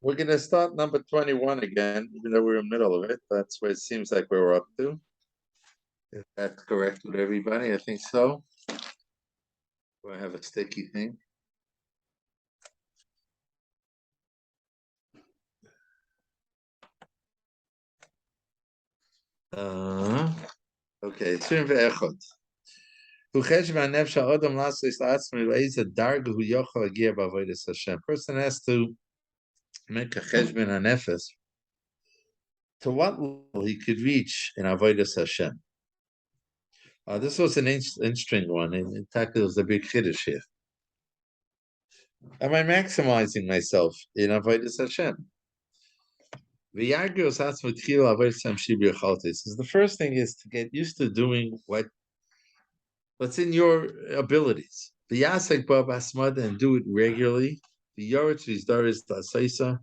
We're going to start number 21 again, even though we're in the middle of it. That's where it seems like we're up to. If that's correct with everybody, I think so. Do I have a sticky thing? Okay, 21. Person has to make a cheshbon hanefes to what level he could reach in avodas Hashem. This was an interesting one. In fact, it was a big chiddush here. Am I maximizing myself in avodas Hashem? The first thing is to get used to doing what's in your abilities. The Yasek Bab Asmad and do it regularly. The Yoretz Vizdaris Tasaisa,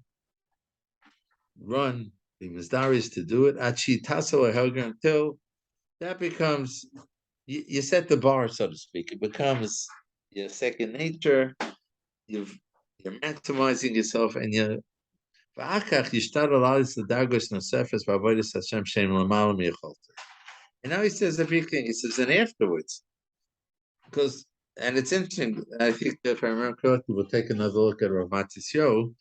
run the Vizdaris to do it. Achi Taso Helger until that becomes, you set the bar, so to speak. It becomes your second nature. You're maximizing yourself, and you're. And now he says a big thing. He says, and afterwards, because, and it's interesting, I think if I remember correctly, we'll take another look at Rav Matisyo,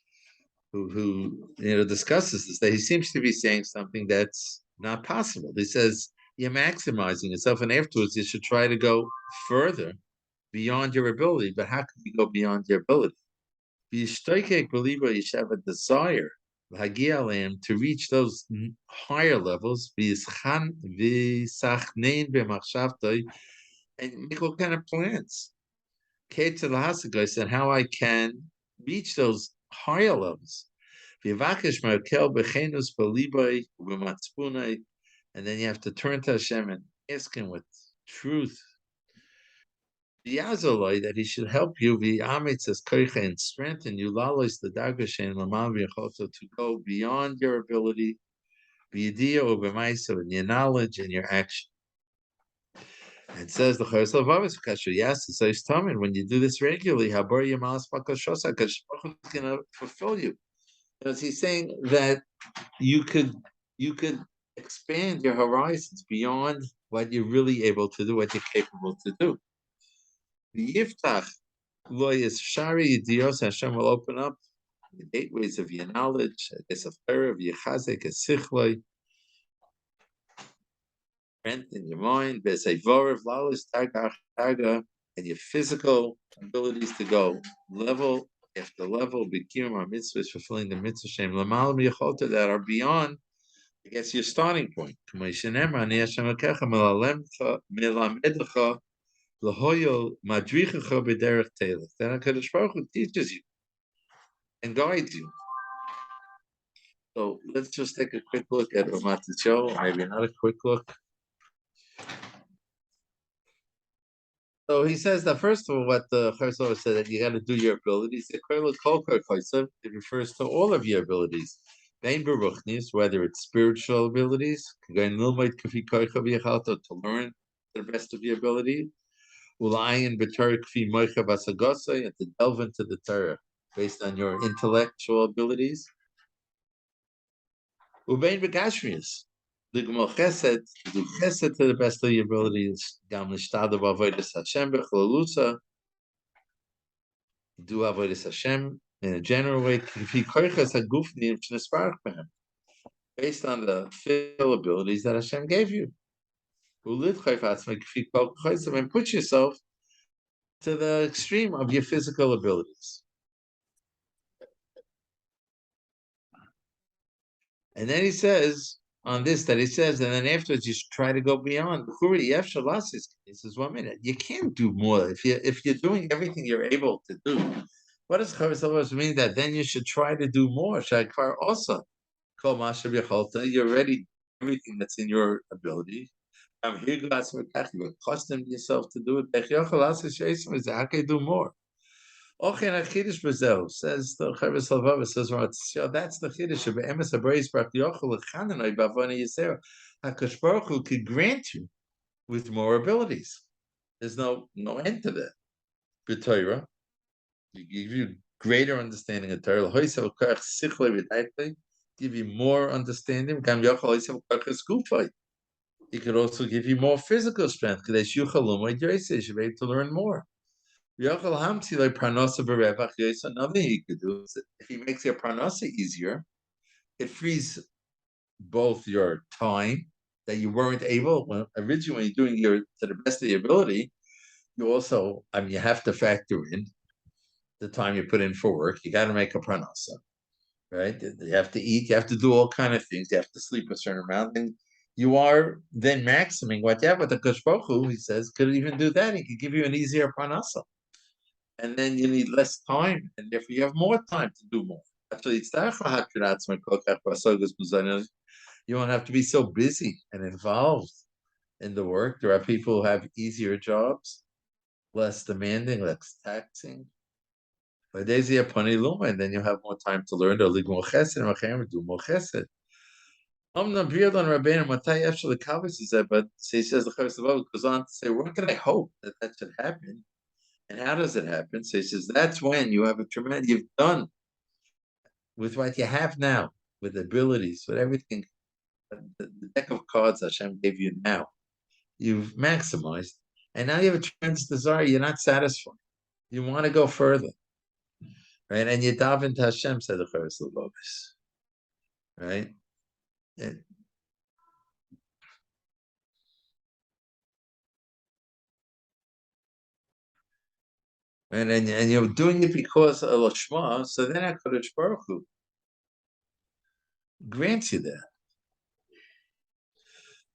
who discusses this, that he seems to be saying something that's not possible. He says, you're maximizing yourself, and afterwards you should try to go further beyond your ability. But how can you go beyond your ability? You should have a desire to reach those higher levels, and make all kind of plans. And how I can reach those higher levels. And then you have to turn to Hashem and ask Him with truth. That He should help you and strengthen you to go beyond your ability, in your knowledge and your action. And says the haLevavos yes, so it's coming when you do this regularly. Is going to fulfill you. Because he's saying that you could expand your horizons beyond what you're really able to do, what you're capable to do. The Yiftach lo is shari yidiyos, Hashem will open up the gateways of your knowledge, as a fire of your chazek, a sichloi, strength in your mind, and your physical abilities to go level after level, become our mitzvahs, fulfilling the mitzvah shem that are beyond, I guess, your starting point. Then HaKadosh Baruch Hu teaches you and guides you. So let's just take a quick look at Rav Matisyo, maybe not a quick look. So he says that first of all, what the haLevavos said, that you got to do your abilities. It refers to all of your abilities, whether it's spiritual abilities, to learn to the best of your ability, and to delve into the Torah based on your intellectual abilities. Chesed, to do chesed to the best of your abilities, do avodas Hashem in a general way, based on the physical abilities that Hashem gave you. And put yourself to the extreme of your physical abilities. And then he says, on this, that he says, and then afterwards you should try to go beyond. He says, 1 minute, you can't do more. If you're doing everything you're able to do, what does haLevavos mean? That then you should try to do more. Also, you're ready everything that's in your ability. You've accustomed yourself to do it. How can you do more? Says the haLevavos, says that's the chiddush of emes haBaris Baruch Yochel lechananoi b'avonei yisrael. HaKadosh Baruch Hu could grant you with more abilities. There's no end to that. B'Torah, he gives you greater understanding of Torah. Give you more understanding. He could also give you more physical strength. You're able to learn more. Another thing he could do is if he makes your parnasa easier, it frees both your time that you weren't able when originally when you're doing your to the best of your ability. You also, you have to factor in the time you put in for work. You got to make a parnasa, right? You have to eat. You have to do all kind of things. You have to sleep a certain amount, and you are then maximing what you have. But the Kosh Baruch Hu, he says, could even do that. He could give you an easier parnasa, and then you need less time, and therefore you have more time to do more. Actually, you won't have to be so busy and involved in the work. There are people who have easier jobs, less demanding, less taxing. And then you have more time to learn. Do more chesed. But he says the Chovos goes on to say, what can I hope that should happen? And how does it happen? So he says, that's when you have a tremendous, you've done with what you have now, with abilities, with everything, the deck of cards Hashem gave you now. You've maximized, and now you have a tremendous desire. You're not satisfied. You want to go further, right? And you dive into Hashem, said the haLevavos, right? And you're doing it because of Lashma, so then HaKadosh Baruch Hu grants you that.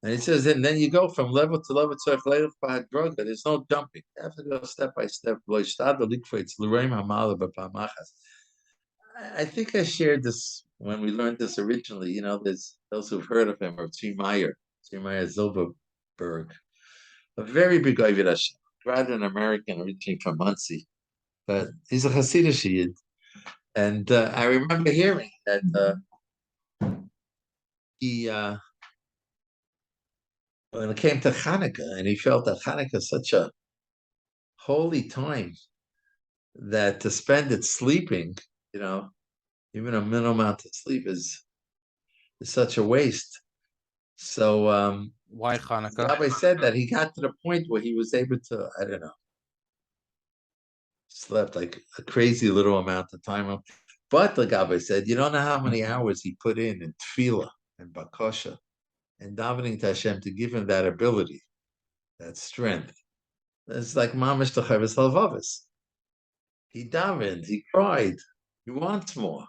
And it says, and then you go from level to level. There's no jumping. You have to go step by step. I think I shared this when we learned this originally. There's those who've heard of him, or Tzvi Meyer Zilberberg, a very big Ovid Hashem, rather an American originally from Muncie, but he's a Hasidic Yid. And I remember hearing that he, when it came to Hanukkah, and he felt that Hanukkah is such a holy time that to spend it sleeping, even a minimal amount of sleep is such a waste. So why Hanukkah? Rabbi said that he got to the point where he was able to, I don't know, slept like a crazy little amount of time. But the Rabbi said, you don't know how many hours he put in tefillah and bakosha and davening to Hashem to give him that ability, that strength. It's like mamish to haLevavos. He davened, he cried, he wants more.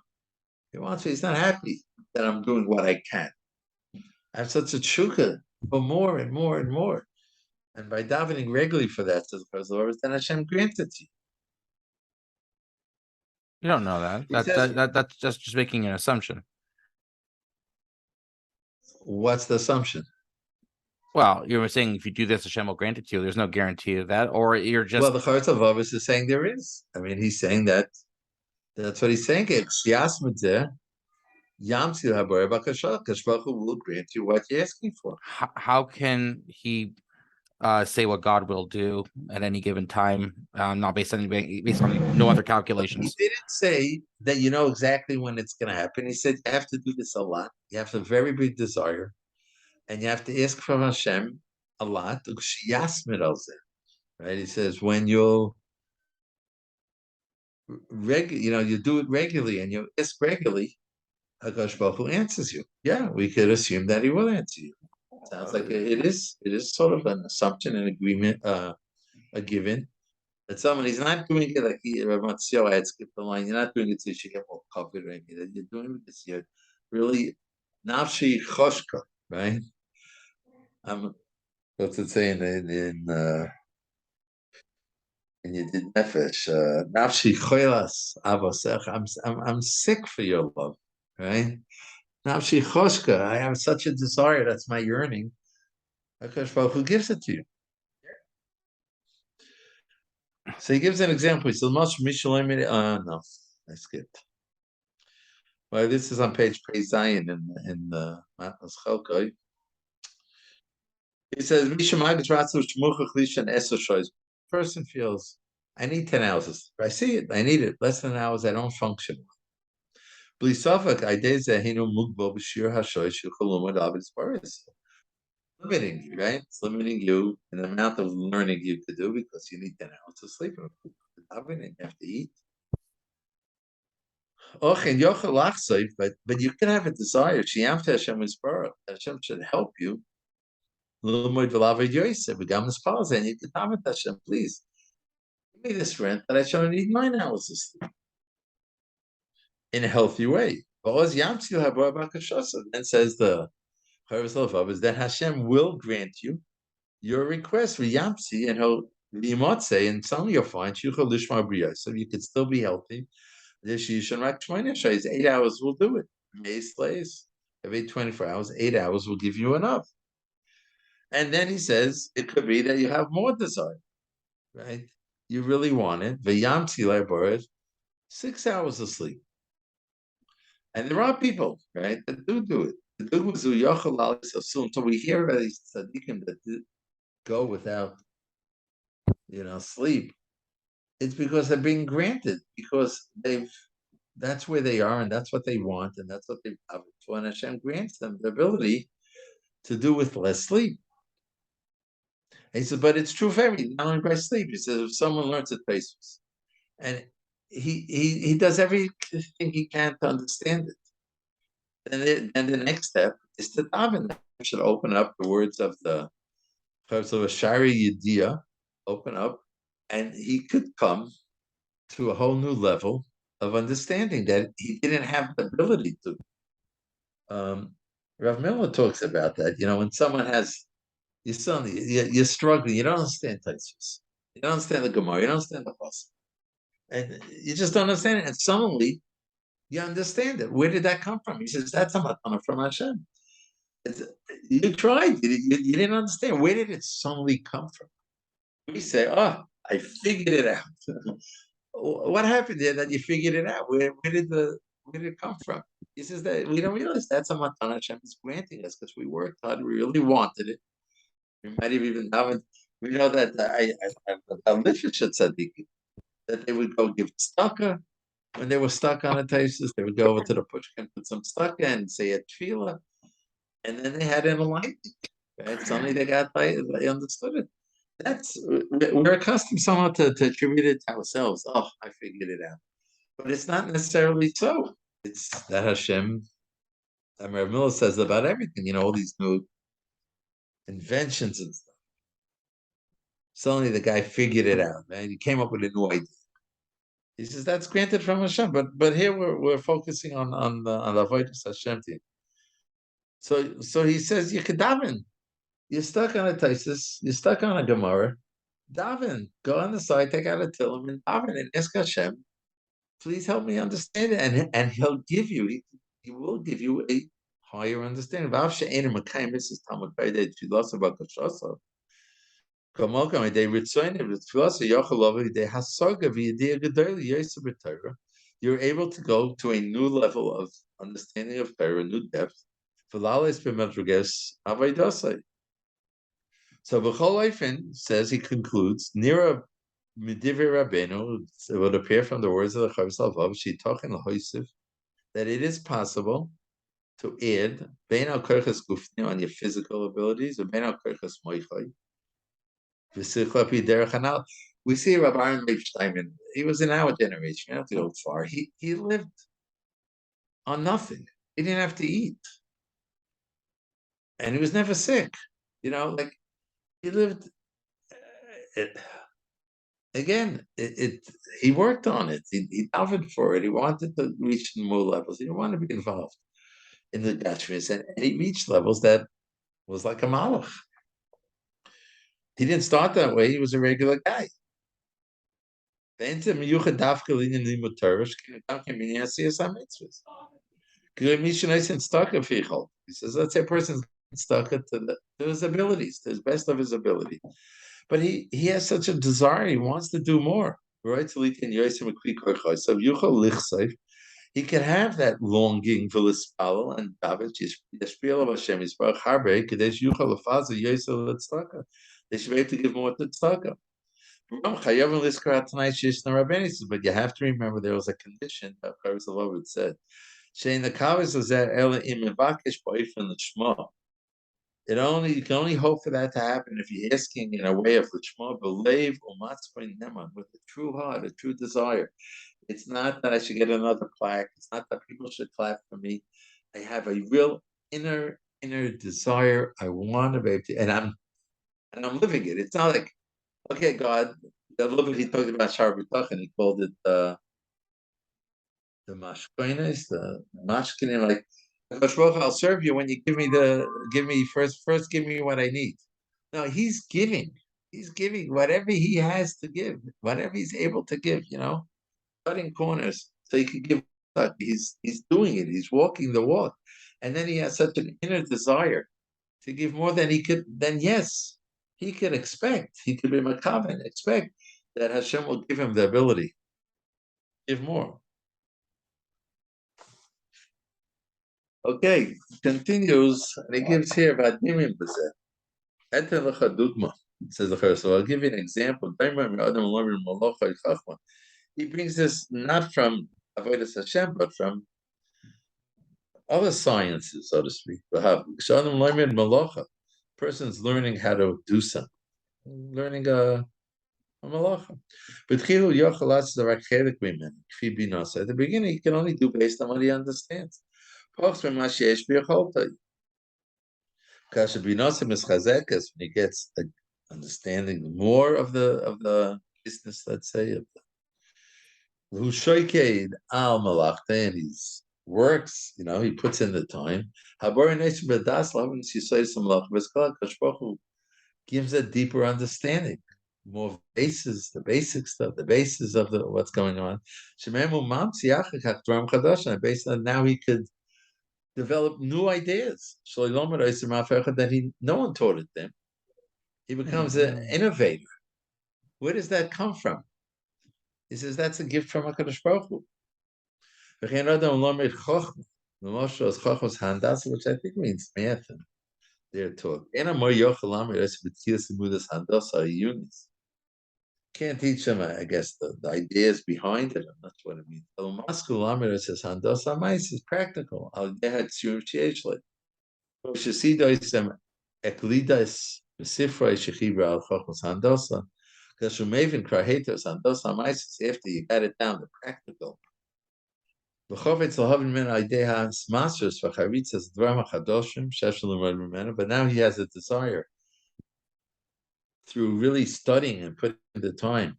He's not happy that I'm doing what I can. I have such a tshuka for more and more and more. And by davening regularly for that, says the haLevavos, then Hashem granted to you. You don't know that. That's just making an assumption. What's the assumption? Well, you were saying if you do this, Hashem will grant it to you. There's no guarantee of that, or you're just. Well, the haLevavos is saying there is. I mean, he's saying that. That's what he's saying. It's Yasmideh. Yamsil Habar Bakasha. Kashbachu will grant you what you're asking for. How can he say what God will do at any given time, not based on no other calculations? He didn't say that you know exactly when it's going to happen. He said you have to do this a lot. You have a very big desire, and you have to ask from Hashem a lot. Right? He says when you'll you do it regularly and you ask regularly, Hakadosh Baruch Hu answers you. Yeah, we could assume that he will answer you. Sounds like it is sort of an assumption, an agreement, a given. That someone he's not doing it like Matzio, I had skipped the line. You're not doing it so you should get more covered or anything. That you're doing it because you're really nafshi choshka, right? What's it say in you did nefesh nafshi choilas avosech. I'm sick for your love, right? Nafshi choshka. I have such a desire. That's my yearning. HaKadosh Baruch Hu gives it to you. So he gives an example. He says, no, I skipped. Well, this is on page Zion in the Matnas Chalkoi. He says, person feels I need 10 hours of sleep. I see it. I need it. Less than hours, I don't function. Limiting you, right? It's limiting you in the amount of learning you could do because you need 10 hours of sleep. You have to eat. But you can have a desire. Hashem should help you. And you can daven to Hashem, please give me this rent that I shall need 9 hours of sleep in a healthy way. Then says the haLevavos that Hashem will grant you your request for Yamsi, and he'll say, and suddenly you'll find so you could still be healthy. This 8 hours will do it. Every 24 hours, 8 hours will give you enough. And then he says it could be that you have more desire, right? You really want it. V'yamsi 6 hours of sleep. And there are people, right, that do it. So we hear about these tzaddikim that go without, sleep. It's because they're being granted, because that's where they are, and that's what they want, and that's what they have for. And Hashem grants them the ability to do with less sleep. And he said, but it's true for everything, not only by sleep. He says, if someone learns at basis, and he does everything he can to understand it, then the next step is to daven. We should open up the words of the Shari Yediyah, open up, and he could come to a whole new level of understanding that he didn't have the ability to. Rav Miller talks about that. When someone you're struggling, you don't understand Taisus, you don't understand the Gemara, you don't understand the Pasuk, and you just don't understand it. And suddenly, you understand it. Where did that come from? He says, that's a matana from Hashem. You tried, you didn't understand. Where did it suddenly come from? We say, I figured it out. What happened there that you figured it out? Where did it come from? He says that we don't realize that's a matana Hashem is granting us because we worked hard, we really wanted it. We might have even davened. We know that the literature tzaddikim, that they would go give tzedakah when they were stuck on a tesis. They would go over to the pushkin, put some tzedakah and say a tefillah, and then they had an enlightenment. Right? Suddenly they understood it. We're accustomed somehow to attribute it to ourselves. Oh, I figured it out, but it's not necessarily so. It's that Hashem. And Rav Miller says about everything. All these new inventions and stuff. Suddenly the guy figured it out, man. He came up with a new idea. He says that's granted from Hashem, but here we're focusing on the avodas Hashem thing. So he says you could daven. You're stuck on a Taisus, you're stuck on a Gemara. Daven, go on the side, take out a Tillim and daven and ask Hashem, please help me understand it, and He'll give you. He will give you a higher understanding. You're able to go to a new level of understanding of Torah, a new depth. So B'chol says, he concludes, Nira Midivir Rabbeinu, it would appear from the words of the Chovos haLevavos, that it is possible to add Bein al Korchas Gufni on your physical abilities, or Bein al Korchas Moichai. We see Rabbi Aaron Leib Steinman. He was in our generation. You don't have to go far. He lived on nothing. He didn't have to eat, and he was never sick. He lived. He worked on it. He davened for it. He wanted to reach more levels. He didn't want to be involved in the gashmis, and he reached levels that was like a malach. He didn't start that way. He was a regular guy. He says that's a person's stuck to his abilities, to his best of his ability. But he has such a desire. He wants to do more. Right? So he can have that longing for Lispal and David. They should be able to give more to tzedakah. But you have to remember there was a condition that haLevavos said. You can only hope for that to happen if you're asking in a way of l'shma, believe with a true heart, a true desire. It's not that I should get another plaque. It's not that people should clap for me. I have a real inner desire. I want to be able to, and I'm living it. It's not like, okay, God, a little bit he talked about Shar B'tach and he called it the mashkoines, the mashkinim, like I'll serve you when you give me first give me what I need. No, he's giving. He's giving whatever he has to give, whatever he's able to give, cutting corners so he could give. He's doing it. He's walking the walk, and then he has such an inner desire to give more than he could. Then yes, he could expect. He could be makav and expect that Hashem will give him the ability to give more. Okay, continues, and he gives here about Nimim B'zeh. Eten lecha dugma, says the first. So I'll give you an example. He brings this not from Avodas Hashem, but from other sciences, so to speak. Person's learning how to do something, learning a malacha. But at the beginning, he can only do based on what he understands. When he gets understanding more of the business, let's say, of who shoyked al malachta, and he works, he puts in the time. Gives a deeper understanding, more bases, the basic stuff, the basis of what's going on. Based on now he could develop new ideas. That no one taught it them. He becomes an innovator. Where does that come from? He says that's a gift from HaKadosh Baruch Hu. Which I think means math and their talk. Can't teach them, I guess, the ideas behind it. That's what it means. Is practical. Because Shumavin Krahetos and Dos Amaisis, after you got it down, the practical. But now he has a desire through really studying and putting the time.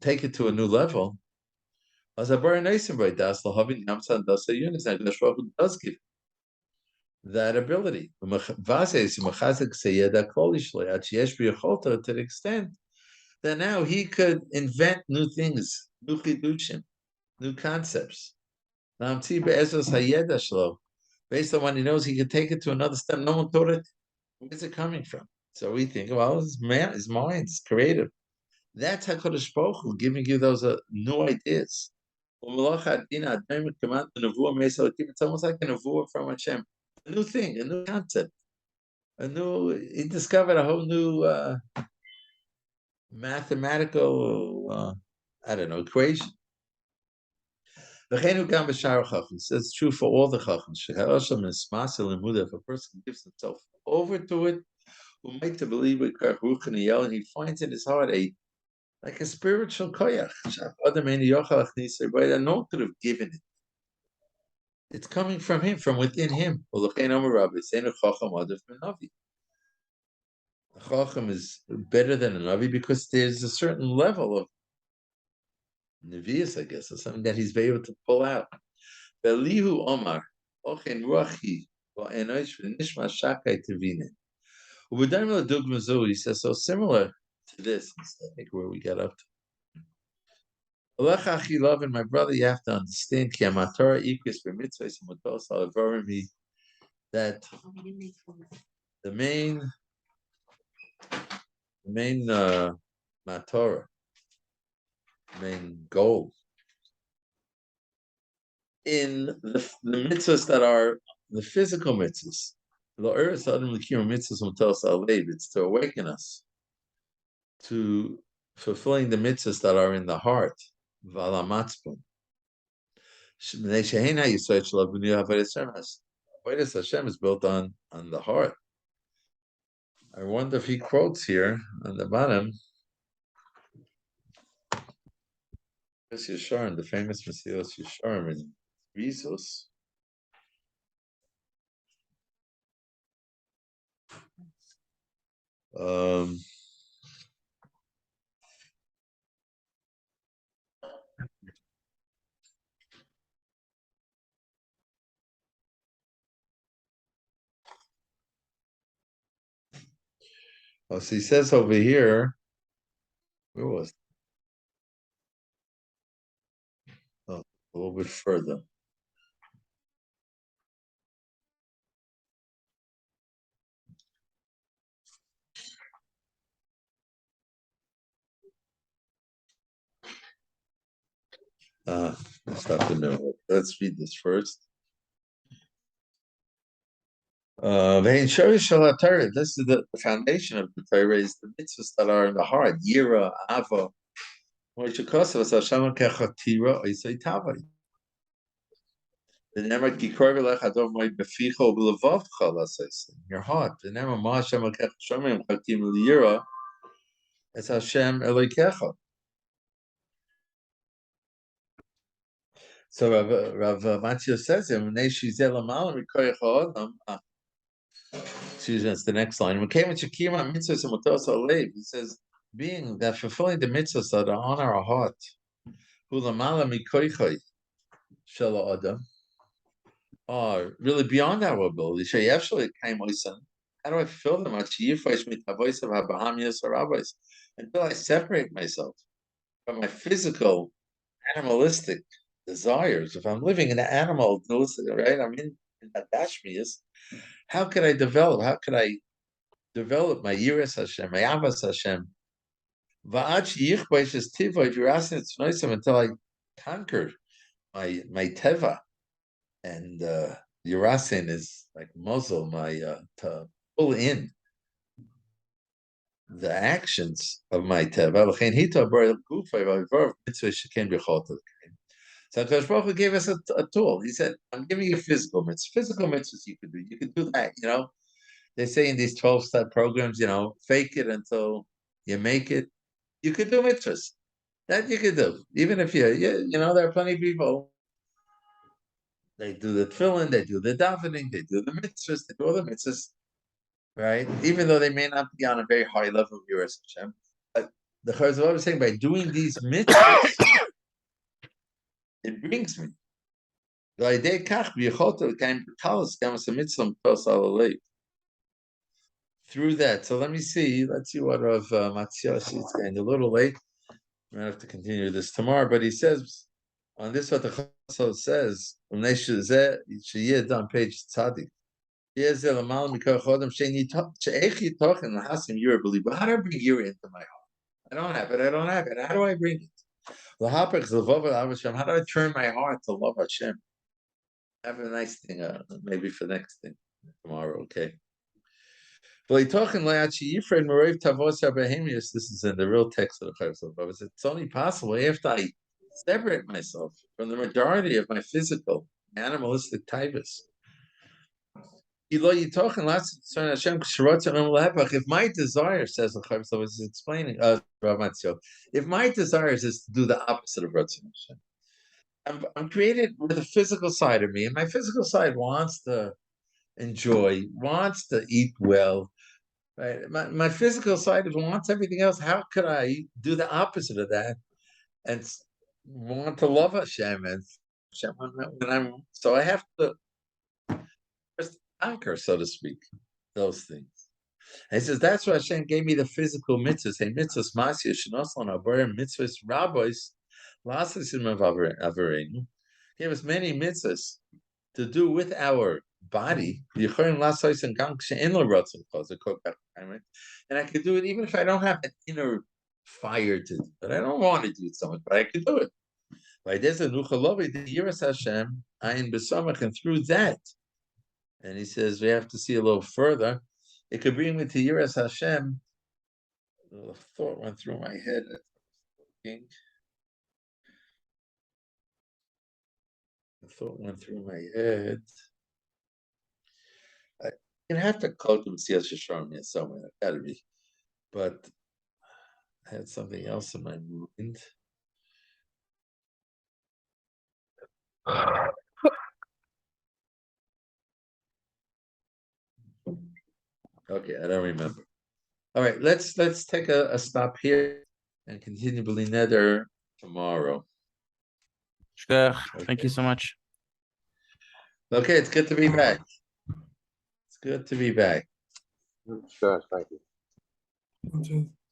Take it to a new level. As a bar nice by Das Lahavin Yamsan Dasa Yunis, and Gashwahu does give that ability. To the extent that now he could invent new things, new chidushim, new concepts. Based on what he knows, he could take it to another step. No one thought it. Where's it coming from? So we think, well, his mind is creative. That's HaKadosh Baruch Hu giving you those new ideas. It's almost like a nevuah from Hashem. A new thing, a new concept. He discovered a whole new mathematical, equation. It's true for all the chachams. If a person gives himself over to it, who might to believe with and he finds in his heart like a spiritual koyach. But no one could have given it. It's coming from him, from within him. The chacham is better than a navi because there's a certain level of nevius, I guess, or something that he's able to pull out. Belihu Omar, Ochen Ruachi, Enosh Nishma Shakai Tevine. He says, so similar to this, I think where we get up to. Love and my brother, you have to understand that the main matorah, main goal in the mitzvahs that are the physical mitzvahs, it's to awaken us. to fulfilling the mitzvahs that are in the heart. Valamatzpun. Avodas Hashem is built on the heart. I wonder if he quotes here on the bottom. Yesharim, the famous Mesilas Yesharim in Jesus. So he says over here, where was it? Oh, a little bit further. Let's stop the middle. Let's read this first. This is the foundation of the Torah, is the mitzvahs that are in the heart. Yira, Ava. The Nemar Kikorvi Lechador Moed Beficho B'Levavcha Lasays in your heart. The Nemar Ma Hashem Elkecha Shomim Chakim L'Yira. It's Hashem Elokecha. So Rav Matthew says him, excuse me, it's the next line. He says, being that fulfilling the mitzvahs that are on our heart, are really beyond our ability. How do I fulfill them? Until I separate myself from my physical animalistic desires. If I'm living in an animal, right? I'm in that dashmias. How could I develop? How could I develop my yiras Hashem, my avas Hashem? If you're asking it until I conquered my teva, and yirasin is like muzzle, to pull in the actions of my teva. So Akash Baruch Hu gave us a tool. He said, I'm giving you physical mitzvahs. Physical mitzvahs you could do. You could do that, They say in these 12-step programs, fake it until you make it. You could do mitzvahs. That you could do. Even if there are plenty of people. They do the tefillin, they do the davening, they do the mitzvahs, they do all the mitzvahs, right? Even though they may not be on a very high level of Yiras Hashem. But the Chazal was saying by doing these mitzvahs, it brings me. Through that. So let's see what Rav Matzias is getting a little late. We're going to have to continue this tomorrow, but he says, on this what the Chazal says, on page Tzadik. How do I bring Yira into my heart? I don't have it. How do I bring it? How do I turn my heart to love Hashem? Have a nice thing, maybe for next thing tomorrow, okay? This is in the real text of the Chovos. It's only possible after I separate myself from the majority of my physical, animalistic types. If my desire, says the Chovos, is explaining, if my desires is to do the opposite of Ratzon Hashem, I'm created with a physical side of me, and my physical side wants to enjoy, wants to eat well. Right? My physical side wants everything else. How could I do the opposite of that and want to love Hashem? And Hashem, so I have to conquer, so to speak, those things. And he says that's why Hashem gave me the physical mitzvahs. Hey, mitzvahs masya shenosan abarim mitzvahs rabbis lasasim avarenu. He gave us many mitzvahs to do with our body. And I could do it even if I don't have an inner fire to do it. But I don't want to do it so much, but I could do it. And through that, and he says we have to see a little further, it could bring me to Yiras Hashem A thought went through my head. A thought went through my head. I can have to quote them CS Shoshone somewhere. It gotta be. But I had something else in my mind. Okay, I don't remember. All right, let's take a stop here and continue B'li Neder tomorrow. Sure. Thank Okay. you so much. Okay, it's good to be back. It's good to be back. Sure, thank you.